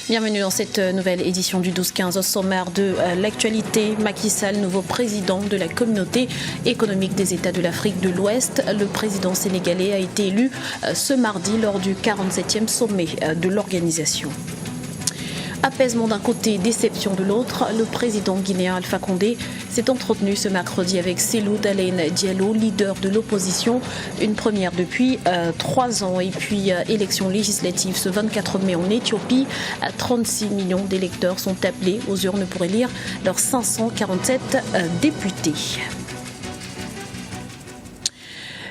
Bienvenue dans cette nouvelle édition du 12-15. Au sommaire de l'actualité, Macky Sall, nouveau président de la communauté économique des États de l'Afrique de l'Ouest. Le président sénégalais a été élu ce mardi lors du 47e sommet de l'organisation. Apaisement d'un côté, déception de l'autre, le président guinéen Alpha Condé s'est entretenu ce mercredi avec Cellou Dalein Diallo, leader de l'opposition, une première depuis 3 ans. Et puis élection législative ce 24 mai en Éthiopie, 36 millions d'électeurs sont appelés aux urnes pour élire leurs 547 députés.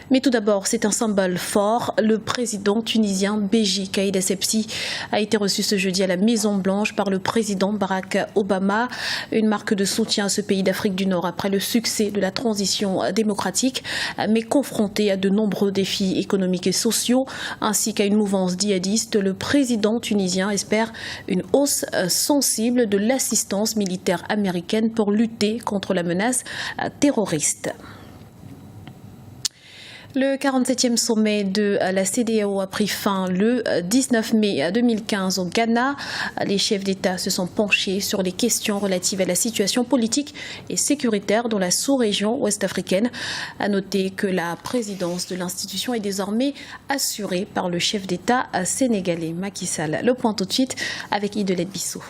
Mais tout d'abord, c'est un symbole fort. Le président tunisien Béji Caïd Essebsi a été reçu ce jeudi à la Maison-Blanche par le président Barack Obama. Une marque de soutien à ce pays d'Afrique du Nord après le succès de la transition démocratique, mais confronté à de nombreux défis économiques et sociaux, ainsi qu'à une mouvance djihadiste. Le président tunisien espère une hausse sensible de l'assistance militaire américaine pour lutter contre la menace terroriste. Le 47e sommet de la CEDEAO a pris fin le 19 mai 2015 au Ghana. Les chefs d'État se sont penchés sur les questions relatives à la situation politique et sécuritaire dans la sous-région ouest-africaine. À noter que la présidence de l'institution est désormais assurée par le chef d'État sénégalais Macky Sall. Le point tout de suite avec Idelette Bissou.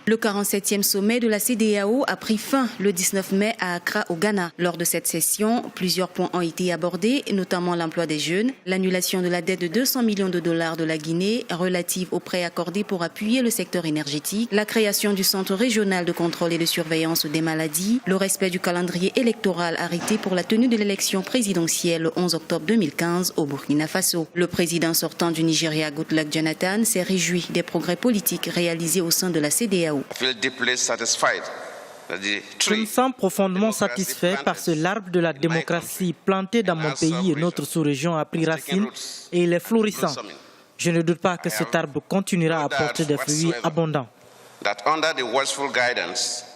Le 47e sommet de la CEDEAO a pris fin le 19 mai à Accra, au Ghana. Lors de cette session, plusieurs points ont été abordés, notamment l'emploi des jeunes, l'annulation de la dette de 200 millions de dollars de la Guinée relative aux prêts accordés pour appuyer le secteur énergétique, la création du Centre régional de contrôle et de surveillance des maladies, le respect du calendrier électoral arrêté pour la tenue de l'élection présidentielle le 11 octobre 2015 au Burkina Faso. Le président sortant du Nigeria, Goodluck Jonathan, s'est réjoui des progrès politiques réalisés au sein de la CEDEAO. Je me sens profondément satisfait parce que l'arbre de la démocratie planté dans mon pays et notre sous-région a pris racine et il est florissant. Je ne doute pas que cet arbre continuera à porter des fruits abondants.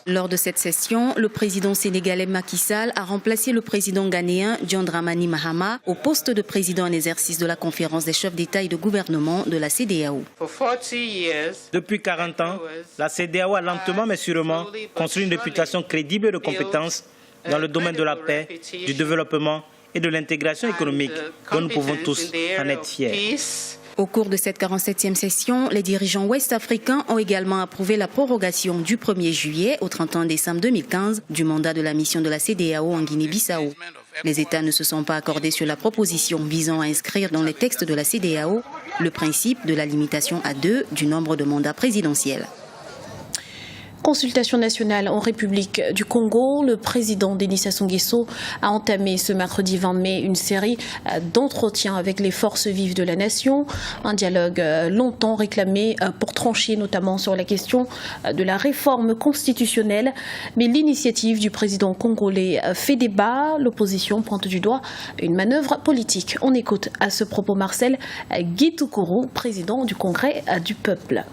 Lors de cette session, le président sénégalais Macky Sall a remplacé le président ghanéen John Dramani Mahama au poste de président en exercice de la conférence des chefs d'État et de gouvernement de la CEDEAO. Depuis 40 ans, la CEDEAO a lentement mais sûrement construit une réputation crédible de compétences dans le domaine de la paix, du développement et de l'intégration économique dont nous pouvons tous en être fiers. Au cours de cette 47e session, les dirigeants ouest-africains ont également approuvé la prorogation du 1er juillet au 31 décembre 2015 du mandat de la mission de la CEDEAO en Guinée-Bissau. Les États ne se sont pas accordés sur la proposition visant à inscrire dans les textes de la CEDEAO le principe de la limitation à 2 du nombre de mandats présidentiels. Consultation nationale en République du Congo. Le président Denis Sassou Nguesso a entamé ce mercredi 20 mai une série d'entretiens avec les forces vives de la nation. Un dialogue longtemps réclamé pour trancher notamment sur la question de la réforme constitutionnelle. Mais l'initiative du président congolais fait débat. L'opposition pointe du doigt une manœuvre politique. On écoute à ce propos Marcel Guitoukuru, président du Congrès du peuple.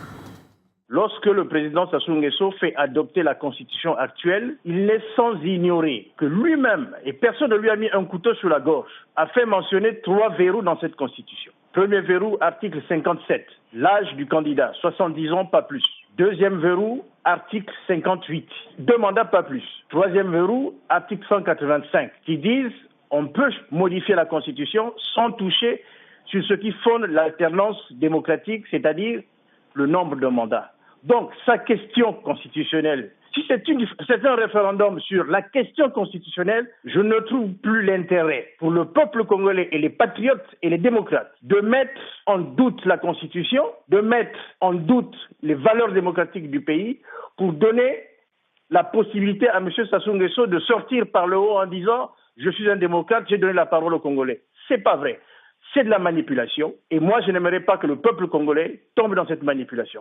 Lorsque le président Sassou Nguesso fait adopter la constitution actuelle, il n'est sans ignorer que lui-même, et personne ne lui a mis un couteau sur la gorge, a fait mentionner 3 verrous dans cette constitution. Premier verrou, article 57, l'âge du candidat, 70 ans, pas plus. Deuxième verrou, article 58, 2 mandats, pas plus. Troisième verrou, article 185, qui disent on peut modifier la constitution sans toucher sur ce qui fonde l'alternance démocratique, c'est-à-dire le nombre de mandats. Donc, sa question constitutionnelle, si c'est un référendum sur la question constitutionnelle, je ne trouve plus l'intérêt pour le peuple congolais et les patriotes et les démocrates de mettre en doute la Constitution, de mettre en doute les valeurs démocratiques du pays pour donner la possibilité à M. Sassou Nguesso de sortir par le haut en disant « Je suis un démocrate, j'ai donné la parole aux Congolais ». C'est pas vrai. C'est de la manipulation et moi je n'aimerais pas que le peuple congolais tombe dans cette manipulation.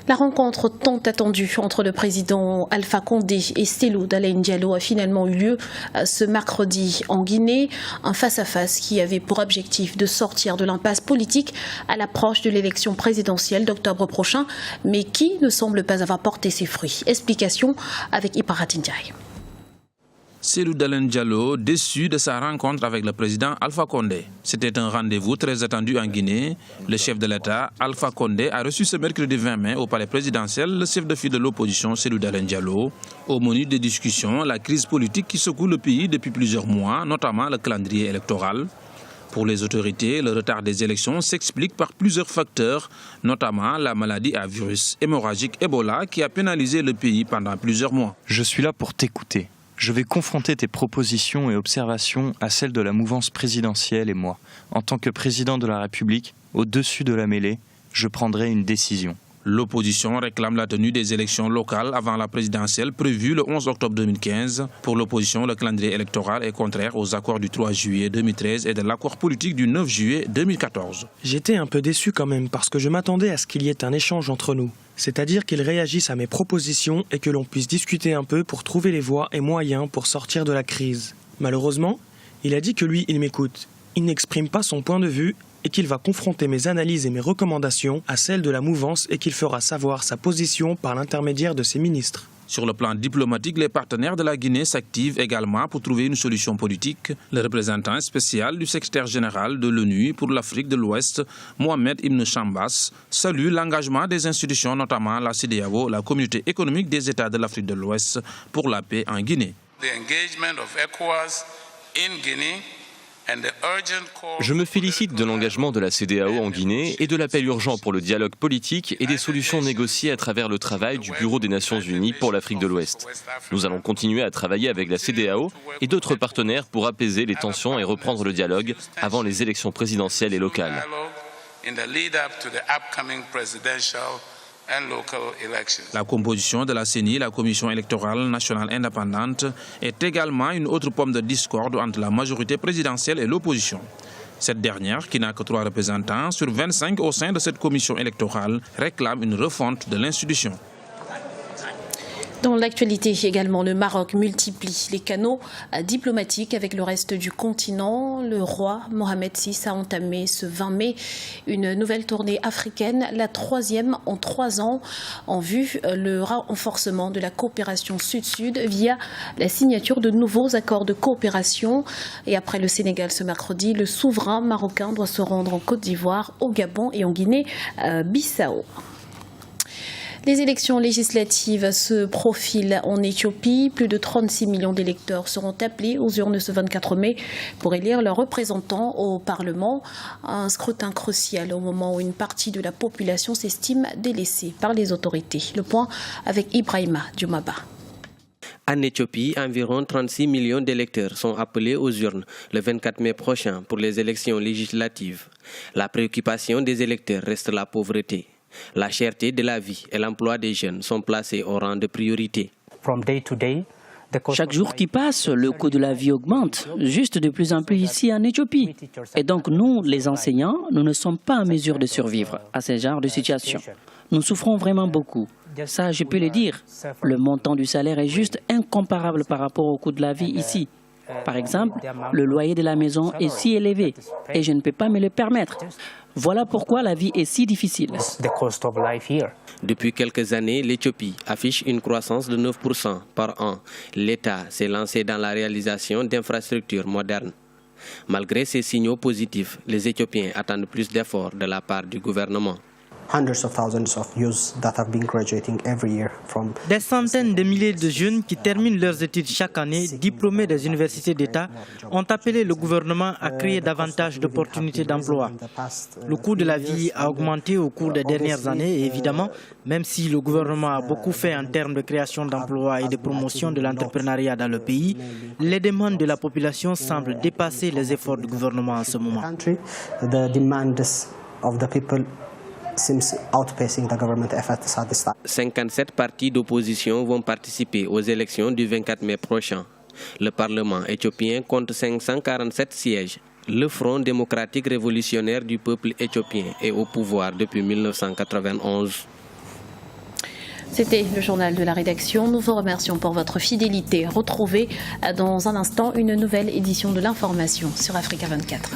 La rencontre tant attendue entre le président Alpha Condé et Cellou Dalein Diallo a finalement eu lieu ce mercredi en Guinée. Un face-à-face qui avait pour objectif de sortir de l'impasse politique à l'approche de l'élection présidentielle d'octobre prochain, mais qui ne semble pas avoir porté ses fruits. Explication avec Iparat Ndiaye. Cellou Dalein Diallo, déçu de sa rencontre avec le président Alpha Condé. C'était un rendez-vous très attendu en Guinée. Le chef de l'État, Alpha Condé, a reçu ce mercredi 20 mai au palais présidentiel le chef de file de l'opposition, Cellou Dalein Diallo. Au menu des discussions, la crise politique qui secoue le pays depuis plusieurs mois, notamment le calendrier électoral. Pour les autorités, le retard des élections s'explique par plusieurs facteurs, notamment la maladie à virus hémorragique Ebola qui a pénalisé le pays pendant plusieurs mois. Je suis là pour t'écouter. Je vais confronter tes propositions et observations à celles de la mouvance présidentielle et moi. En tant que président de la République, au-dessus de la mêlée, je prendrai une décision. L'opposition réclame la tenue des élections locales avant la présidentielle prévue le 11 octobre 2015. Pour l'opposition, le calendrier électoral est contraire aux accords du 3 juillet 2013 et de l'accord politique du 9 juillet 2014. J'étais un peu déçu quand même parce que je m'attendais à ce qu'il y ait un échange entre nous. C'est-à-dire qu'ils réagissent à mes propositions et que l'on puisse discuter un peu pour trouver les voies et moyens pour sortir de la crise. Malheureusement, il a dit que lui, il m'écoute. Il n'exprime pas son point de vue et qu'il va confronter mes analyses et mes recommandations à celles de la mouvance et qu'il fera savoir sa position par l'intermédiaire de ses ministres. Sur le plan diplomatique, les partenaires de la Guinée s'activent également pour trouver une solution politique. Le représentant spécial du secrétaire général de l'ONU pour l'Afrique de l'Ouest, Mohamed Ibn Chambas, salue l'engagement des institutions, notamment la CEDEAO, la Communauté économique des États de l'Afrique de l'Ouest, pour la paix en Guinée. Je me félicite de l'engagement de la CEDEAO en Guinée et de l'appel urgent pour le dialogue politique et des solutions négociées à travers le travail du Bureau des Nations Unies pour l'Afrique de l'Ouest. Nous allons continuer à travailler avec la CEDEAO et d'autres partenaires pour apaiser les tensions et reprendre le dialogue avant les élections présidentielles et locales. La composition de la CENI, la Commission électorale nationale indépendante, est également une autre pomme de discorde entre la majorité présidentielle et l'opposition. Cette dernière, qui n'a que 3 représentants sur 25 au sein de cette commission électorale, réclame une refonte de l'institution. Dans l'actualité également, le Maroc multiplie les canaux diplomatiques avec le reste du continent. Le roi Mohamed VI a entamé ce 20 mai une nouvelle tournée africaine, la 3e en 3 ans, en vue le renforcement de la coopération sud-sud via la signature de nouveaux accords de coopération. Et après le Sénégal ce mercredi, le souverain marocain doit se rendre en Côte d'Ivoire, au Gabon et en Guinée-Bissau. Les élections législatives se profilent en Éthiopie. Plus de 36 millions d'électeurs seront appelés aux urnes ce 24 mai pour élire leurs représentants au Parlement. Un scrutin crucial au moment où une partie de la population s'estime délaissée par les autorités. Le point avec Ibrahima Djoumaba. En Éthiopie, environ 36 millions d'électeurs sont appelés aux urnes le 24 mai prochain pour les élections législatives. La préoccupation des électeurs reste la pauvreté. La cherté de la vie et l'emploi des jeunes sont placés au rang de priorité. Chaque jour qui passe, le coût de la vie augmente, juste de plus en plus ici en Éthiopie. Et donc nous, les enseignants, nous ne sommes pas en mesure de survivre à ce genre de situation. Nous souffrons vraiment beaucoup. Ça, je peux le dire. Le montant du salaire est juste incomparable par rapport au coût de la vie ici. Par exemple, le loyer de la maison est si élevé et je ne peux pas me le permettre. Voilà pourquoi la vie est si difficile. Depuis quelques années, l'Éthiopie affiche une croissance de 9% par an. L'État s'est lancé dans la réalisation d'infrastructures modernes. Malgré ces signaux positifs, les Éthiopiens attendent plus d'efforts de la part du gouvernement. Des centaines de milliers de jeunes qui terminent leurs études chaque année, diplômés des universités d'État, ont appelé le gouvernement à créer davantage d'opportunités d'emploi. Le coût de la vie a augmenté au cours des dernières années et évidemment, même si le gouvernement a beaucoup fait en termes de création d'emplois et de promotion de l'entrepreneuriat dans le pays, les demandes de la population semblent dépasser les efforts du gouvernement en ce moment. 57 partis d'opposition vont participer aux élections du 24 mai prochain. Le Parlement éthiopien compte 547 sièges. Le Front démocratique révolutionnaire du peuple éthiopien est au pouvoir depuis 1991. C'était le journal de la rédaction. Nous vous remercions pour votre fidélité. Retrouvez dans un instant une nouvelle édition de l'information sur Africa 24.